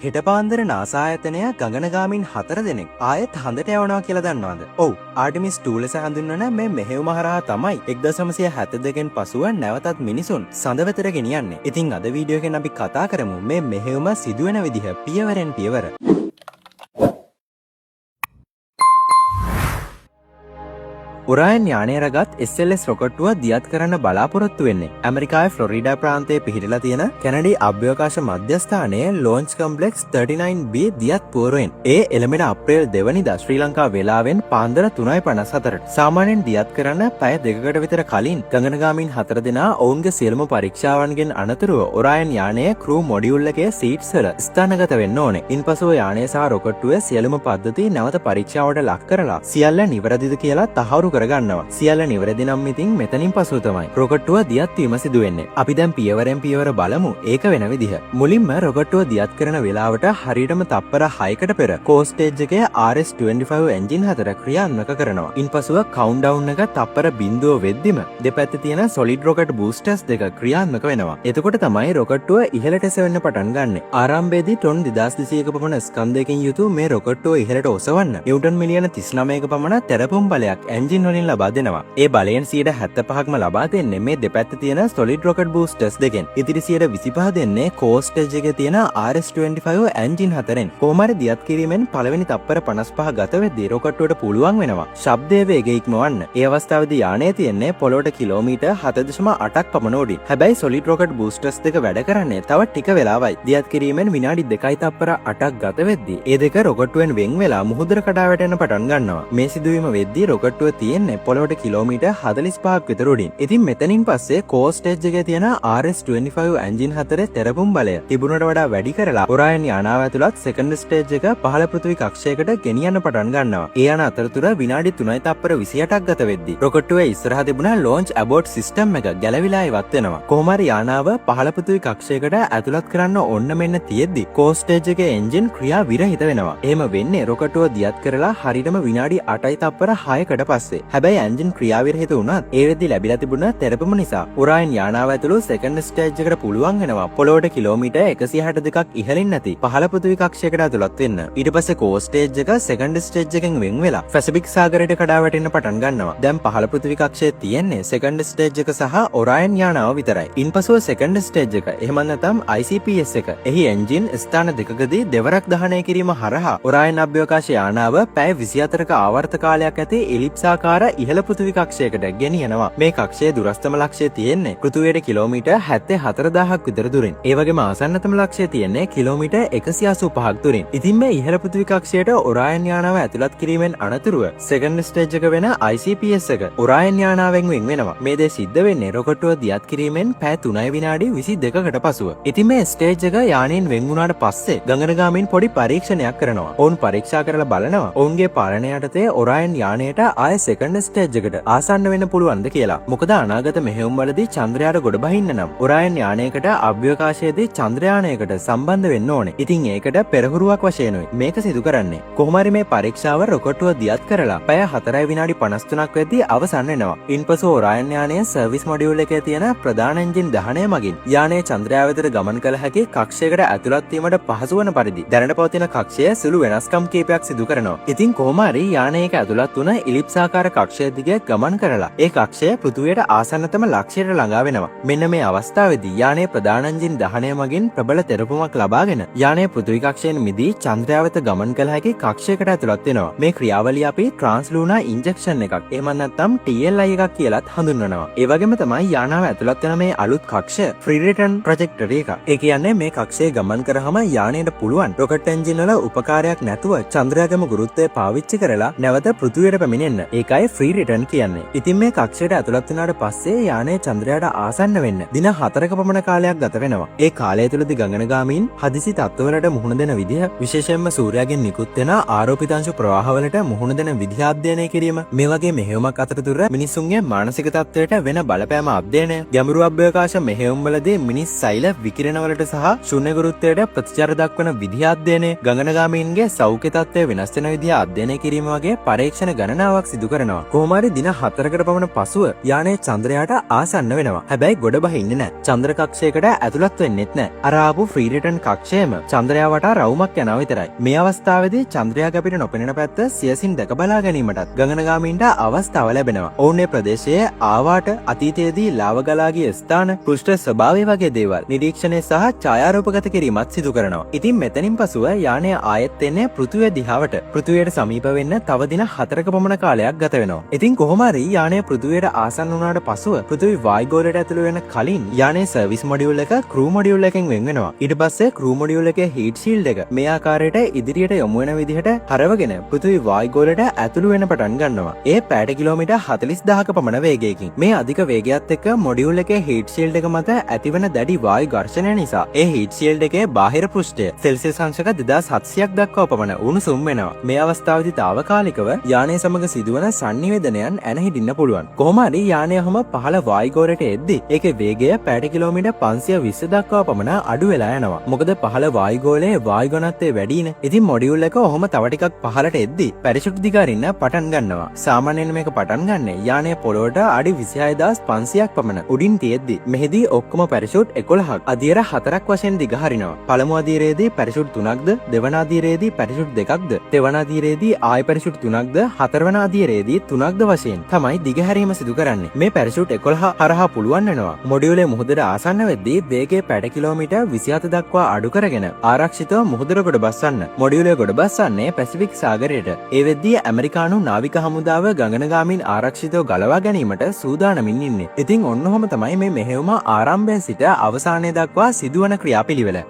හෙට පාන්දර නාසා ආයතනය ගගනගාමින් 4 දෙනෙක් ආයෙත් හඳට යවනවා කියලා දන්නවද? ඔව්, ආර්ටිමිස් 2 ලෙස හඳුන්වන මේ මෙහෙයුම හරහා තමයි 1972න් පසුව නැවතත් මිනිසුන් සඳ වෙතට ගෙනියන්නේ. ඉතින් අද වීඩියෝ එකෙන් අපි කතා කරමු මේ මෙහෙයුම සිදුවෙන විදිහ පියවරෙන් පියවර. ඔරායන් යානය රගත් SLS රොකට්ටුව දියත් කරන්න බලාපොරොත්තු වෙන්නේ ඇමරිකාවේ ෆ්ලොරිඩා ප්‍රාන්තයේ පිහිටලා තියෙන කැනඩි අභ්‍යවකාශ මධ්‍යස්ථානයේ ලොන්ච් කම්ප්ලෙක්ස් 39B දියත් පුවරුවෙන්. ඒ එළඹෙන අප්‍රේල් 2 වෙනිදා ශ්‍රී ලංකා වේලාවෙන් පාන්දර 3:54ට. සාමාන්‍යයෙන් දියත් කරන්න පැය 2කට විතර කලින් ගගනගාමීන් 4 දෙනා ඔවුන්ගේ සියලුම පරීක්ෂාවන්ගෙන් අනතුරුව ඔරායන් යානයේ ක්‍රූ මොඩියුල් එකේ සීට්ස් වල ස්ථානගත වෙන්න ඕනේ. ඉන්පසුව යානය සහ රොකට්ටුවේ සියලුම පද්ධති නැවත පරීක්ෂාවට ලක් කරලා සියල්ල නිවැරදිද කියලා තහවුරු කරගන්නවා. සියල්ල නිවැරදි නම් ඉතින් මෙතනින් පසුව තමයි රොකට්ටුව දියත් වීම සිදු වෙන්නේ. අපි දැන් පියවරෙන් පියවර බලමු ඒක වෙන විදිහ. මුලින්ම රොකට්ටුව දියත් කරන වෙලාවට හරියටම තප්පර 6කට පෙර කෝ ස්ටේජ් එකේ RS-25 එන්ජින් 4 ක්‍රියාත්මක කරනවා. ඉන්පසුව කවුන්ට්ඩවුන් එක තප්පර 0 වෙද්දිම දෙපැත්තේ තියෙන සොලිඩ් රොකට් බූස්ටර්ස් දෙක ක්‍රියාත්මක වෙනවා. එතකොට තමයි රොකට්ටුව ඉහළට එසවෙන්න පටන් ගන්නෙ. ආරම්භයේදී ටොන් 2200ක පමණ ස්කන්ධයකින් යුතු මේ රොකට්ටුව ඉහළට ඔසවන්න නිව්ටන් මිලියන 39ක පමණ තෙරපුම් බලයක් එන්ජින් වලින් ලබා දෙනවා. ඒ බලයෙන් 75%ක්ම ලබා දෙන්නේ මේ දෙපැත්තේ තියෙන සොලිඩ් රොකට් බූස්ටර්ස් දෙකෙන්. ඉතිරි 25% දෙන්නේ කෝ ස්ටේජ් එකේ තියෙන RS-25 එන්ජින් 4ෙන්. කොහොමද දියත් කිරීමෙන් පළවෙනි තප්පර 55 ගත වෙද්දී රොකට්ටුවට පුළුවන් වෙනවා ශබ්දයේ වේගය ඉක්මවන්න. ඒ අවස්ථාවේදී යානයේ තියෙන්නේ පොළොවට කිලෝමීටර් 7.8ක් පමණ උඩින්. හැබැයි සොලිඩ් රොකට් බූස්ටර්ස් දෙක වැඩ කරන්නේ තව ටික වෙලාවයි. දියත් කිරීමෙන් විනාඩි 2යි තප්පර 8ක් ගත වෙද්දී ඒ දෙක රොකට්ටුවෙන් වෙන් වෙලා මුහුදට කඩා වැටෙන්න පටන් ගන්නවා. මේ සිදුවීම වෙද්දී රොකට්ටුව තියෙන්නේ පොළොවට කිලෝමීටර් 45ක් විතර උඩින්. ඉතින් මෙතනින් පස්සේ කෝ ස්ටේජ් එකේ තියෙන RS-25 එන්ජින් 4 තෙරපුම් බලය තිබුණට වඩා වැඩි කරලා ඔරායන් යානාව ඇතුළත් සෙකන්ඩ් ස්ටේජ් එක පහළ පෘථිවි කක්ෂයකට ගෙනියන්න පටන් ගන්නවා. ඒ යන අතරතුර විනාඩි 3යි තප්පර 28ක් ගත වෙද්දී රොකට්ටුවේ ඉස්සරහා තිබුණ ලොන්ච් ඇබෝට් සිස්ටම් එක ගැලවිලා ඉවත් වෙනවා. කොහොම හරි යානාව පහළ පෘථිවි කක්ෂයකට ඇතුළත් කරන්න ඕන්න මෙන්න තියෙද්දි කෝ ස්ටේජ් එකේ එන්ජින් ක්‍රියා විරහිත වෙනවා. එහෙම වෙන්නේ රොකට්ටුව දියත් කරලා හරියටම විනාඩි 8යි තප්පර 6කට පස්සේ. හැබැයි එන්ජින් ක්‍රියාවිරහිත වුණත් ඒ වෙද්දි ලැබිලා තිබුණ තෙරපුම නිසා ඔරායන් යානාව ඇතුළු සෙකන්ඩ් ස්ටේජ් එකට පුළුවන් වෙනවා පොළොවට කිලෝමීටර් 162ක් ඉහළින් නැති පහළ පෘථිවි කක්ෂයකට ඇතුළත් වෙන්න. ඊට පස්සේ කෝ ස්ටේජ් එක සෙකන්ඩ් ස්ටේජ් එකෙන් වෙන් වෙලා පැසිෆික් සාගරයට කඩා වැටෙන්න පටන් ගන්නවා. දැන් පහළ පෘථිවි කක්ෂයේ තියෙන්නේ සෙකන්ඩ් ස්ටේජ් එක සහ ඔරායන් යානාව විතරයි. ඉන්පසුව සෙකන්ඩ් ස්ටේජ් එක එහෙම නැත්නම් ICPS එක එහි එන්ජින් ස්ථාන දෙකකදී දෙවරක් දහනය කිරීම හරහා ඔරායන් අභ්‍යවකාශ යානාව පැය 24ක ආවර්ත කාලයක් ඇති එලිප්සාකාර ඉහළ පෘථිවි කක්ෂයකට ගෙනියනවා. මේ කක්ෂයේ දුරස්තම ලක්ෂය තියෙන්නේ පෘථිවියට කිලෝමීටර් 74000ක් විතර දුරින්. ඒ වගේම ආසන්නතම ලක්ෂය තියෙන්නේ කිලෝමීටර් 185ක් දුරින්. ඉතින් මේ ඉහළ පෘථිවි කක්ෂයට ඔරායන් යානාව ඇතුළත් කිරීමෙන් අනතුරුව සෙකන්ඩ් ස්ටේජ් එක වෙන ICPS එක ඔරායන් යානාවෙන් වෙන් වෙනවා. මේ දේ සිද්ධ වෙන්නේ රොකට්ටුව දියත් කිරීමෙන් පැය 3යි විනාඩි 22කට පසුව. ඉතින් මේ ස්ටේජ් එක යානයෙන් වෙන් වුණාට පස්සේ ගගනගාමීන් පොඩි පරීක්ෂණයක් කරනවා. ඔවුන් පරීක්ෂා කරලා බලනවා ඔවුන්ගේ පාලනය යටතේ ඔරායන් යානයට ආයෙ සෙකන්ඩ් ස්ටේජ් එකට ආසන්න වෙන්න පුළුවන්ද කියලා. මොකද අනාගත මෙහෙයුම් වලදී චන්ද්‍රයාට ගොඩ බහින්න නම් ඔරායන් යානයකට අභ්‍යවකාශයේදී චන්ද්‍රයානයකට සම්බන්ධ වෙන්න ඕනේ. ඉතින් ඒකට පෙරහුරුවක් වශයෙන්ුයි මේක සිදු කරන්නේ. කොහොම හරි මේ පරීක්ෂාව රොකට්ටුව දියත් කරලා පැය 4යි විනාඩි 53ක් වෙද්දී අවසන් වෙනවා. ඉන්පසු ඔරායන් යානයේ සර්විස් මොඩියුල් එකේ තියෙන ප්‍රධාන එන්ජින් දහනය මගින් යානයේ චන්ද්‍රයා වෙතට ගමන් කළ හැකි කක්ෂයකට ඇතුළත් වීමට පහසු වන පරිදි දැනට පවතින කක්ෂය සුළු වෙනස්කම් කීපයක් සිදු කරනවා. ඉතින් කොහොම හරි යානයක ඇතුළත් වුණ ඉලිප්සාකාර කක්ෂය දිගේ ගමන් කරලා ඒ කක්ෂය පෘථිවියට ආසන්නතම ලක්ෂයට ළඟා වෙනවා. මෙන්න මේ අවස්ථාවේදී යානයේ ප්‍රධාන එන්ජින් දහනය මගින් ප්‍රබල තෙරපුමක් ලබාගෙන යානය පෘථිවි කක්ෂයෙන් මිදී චන්ද්‍රයා වෙත ගමන් කළ හැකි කක්ෂයකට ඇතුළත් වෙනවා. මේ ක්‍රියාවලිය අපි ට්‍රාන්ස්ලූනා ඉන්ජෙක්ෂන් එකක් එහෙම නැත්නම් TLI එකක් කියලාත් හඳුන්වනවා. ඒ වගේම තමයි යානාව ඇතුළත් වෙන මේ අලුත් කක්ෂය ෆ්‍රී රිටර්න් ප්‍රොජෙක්ටර් එක. ඒ කියන්නේ මේ කක්ෂයේ ගමන් කරාම යානයට පුළුවන් රොකට් එන්ජින් වල උපකාරයක් නැතුව චන්ද්‍රයාගම ගුරුත්වය පාවිච්චි කරලා නැවත පෘථිවියට පැමිණෙන්න. ඒකයි ෆ්‍රී රිටර්න් කියන්නේ. ඉතින් මේ කක්ෂයට ඇතුළත් වුණාට පස්සේ යානය චන්ද්‍රයාට ආසන්න වෙන්න දින 4ක පමණ කාලයක් ගත වෙනවා. ඒ කාලය තුළදී ගගනගාමීන් හදිසි තත්ත්වවලට මුහුණ දෙන විදිහ, විශේෂයෙන්ම සූර්යාගෙන් නිකුත් වෙන ආරෝපිතාංශු ප්‍රවාහවලට මුහුණ දෙන විදිහ අධ්‍යයනය කිරීම, මේ වගේ මෙහෙයුමක් අතරතුර මිනිසුන්ගේ මානසික තත්ත්වයට වෙන බලපෑම අධ්‍යයනය, ගැඹුරු අභ්‍යවකාශ මෙහෙයුම්වලදී මිනිස් සෛල විකිරණවලට සහ ශූන්‍ය ගුරුත්වයට ප්‍රතිචාර දක්වන විදිහ අධ්‍යයනය, ගගනගාමීන්ගේ සෞඛ්‍ය තත්ත්වය වෙනස් වෙන විදිහ අධ්‍යයනය කිරීම වගේ පරීක්ෂණ ගණනාවක් සිදු කරනවා. යනවා. කොහොම හරි දින 4කට පමණ පසුව යානය චන්ද්‍රයාට ආසන්න වෙනවා. හැබැයි ගොඩ බහින්නේ නැහැ. චන්ද්‍ර කක්ෂයකට ඇතුළත් වෙන්නෙත් නැහැ. අර ආපු ෆ්‍රී රිටර්න් කක්ෂයේම චන්ද්‍රයා වටා රවුමක් යනවා විතරයි. මේ අවස්ථාවේදී චන්ද්‍රයාගේ අපිට නොපෙනෙන පැත්ත සියසින් දැක බලා ගැනීමටත් ගගනගාමීන්ට අවස්ථාව ලැබෙනවා. ඔවුන් මේ ප්‍රදේශයේ ආවාට අතීතයේදී ලාව ගලා ගිය ස්ථාන, පෘෂ්ඨ ස්වභාවය වගේ දේවල් නිරීක්ෂණය සහ ඡායාරූපගත කිරීමත් සිදු කරනවා. ඉතින් මෙතනින් පසුව යානය ආයෙත් එන්නේ පෘථිවිය දිහාවට. පෘථිවියට සමීප වෙන්න තව දින 4ක පමණ කාලයක් ගත වෙනවා. ඉතින් කොහොම හරි යානය පෘථිවියට ආසන්න වුණාට පසුව පෘථිවි වායුගෝලයට ඇතුළු වෙන කලින් යානයේ සර්විස් මොඩියුල් එක ක්‍රූ මොඩියුල් එකෙන් වෙන් වෙනවා. ඊට පස්සේ ක්‍රූ මොඩියුල් එකේ හීට් ෂීල්ඩ් එක මේ ආකාරයට ඉදිරියට යොමු වෙන විදිහට හරවගෙන පෘථිවි වායුගෝලයට ඇතුළු වෙන්න පටන් ගන්නවා. ඒ පැයට කිලෝමීටර් 40000ක පමණ වේගයකින්. මේ අධික වේගයත් එක්ක මොඩියුල් එකේ හීට් ෂීල්ඩ් එක මත ඇතිවන දැඩි වායු ඝර්ෂණය නිසා ඒ හීට් ෂීල්ඩ් එකේ බාහිර පෘෂ්ඨය සෙල්සියස් අංශක 2700ක් දක්වා පමණ උණුසුම් වෙනවා. මේ අවස්ථාවේදී తాවකාලිකව යානය සමග සිදුවන සංනිවේදනයන් ඇන හිටින්න පුළුවන්. කොහොම හරි යානය හැම පහළ වායුගෝලයට එද්දී ඒකේ වේගය පැයට කිලෝමීටර් 520 දක්වා පමණ අඩු වෙලා යනවා. මොකද පහළ වායුගෝලයේ වායු ඝනත්වය වැඩිනේ. ඉතින් මොඩියුල් එක ඔහොම තව ටිකක් පහළට එද්දී පැරෂුට් දිග අරින්න පටන් ගන්නවා. සාමාන්‍යයෙන් මේක පටන් ගන්න යානය පොළොවට අඩි 26500ක් පමණ උඩින් තියෙද්දී මෙහිදී ඔක්කොම පැරෂුට් 11ක් අදියර 4ක් වශයෙන් දිග හරිනවා. පළමු අදියරේදී පැරෂුට් 3ක්ද, දෙවන අදියරේදී පැරෂුට් 2ක්ද, තෙවන අදියරේදී ආය පැරෂුට් 3ක්ද, හතරවන අදියරේදී 3ක්ද වශයෙන් තමයි දිග හැරීම සිදු කරන්නේ. මේ පැරෂුට් 11 හරහා පුළුවන් වෙනවා මොඩියුලේ මුහුදට ආසන්න වෙද්දී වේගය පැයට කිලෝමීටර් 27 දක්වා අඩු කරගෙන ආරක්ෂිතව මුහුදට ගොඩ බස්සන්න. මොඩියුලේ ගොඩ බස්සන්නේ පැසිෆික් සාගරයට. ඒ වෙද්දී ඇමරිකානු නාවික හමුදාව ගගනගාමීන් ආරක්ෂිතව ගලවා ගැනීමට සූදානමින් ඉන්නේ. ඉතින් ඔන්නෝම තමයි මේ මෙහෙයුම ආරම්භයෙන් සිට අවසානයේ දක්වා සිදුවන ක්‍රියාපිළිවෙල.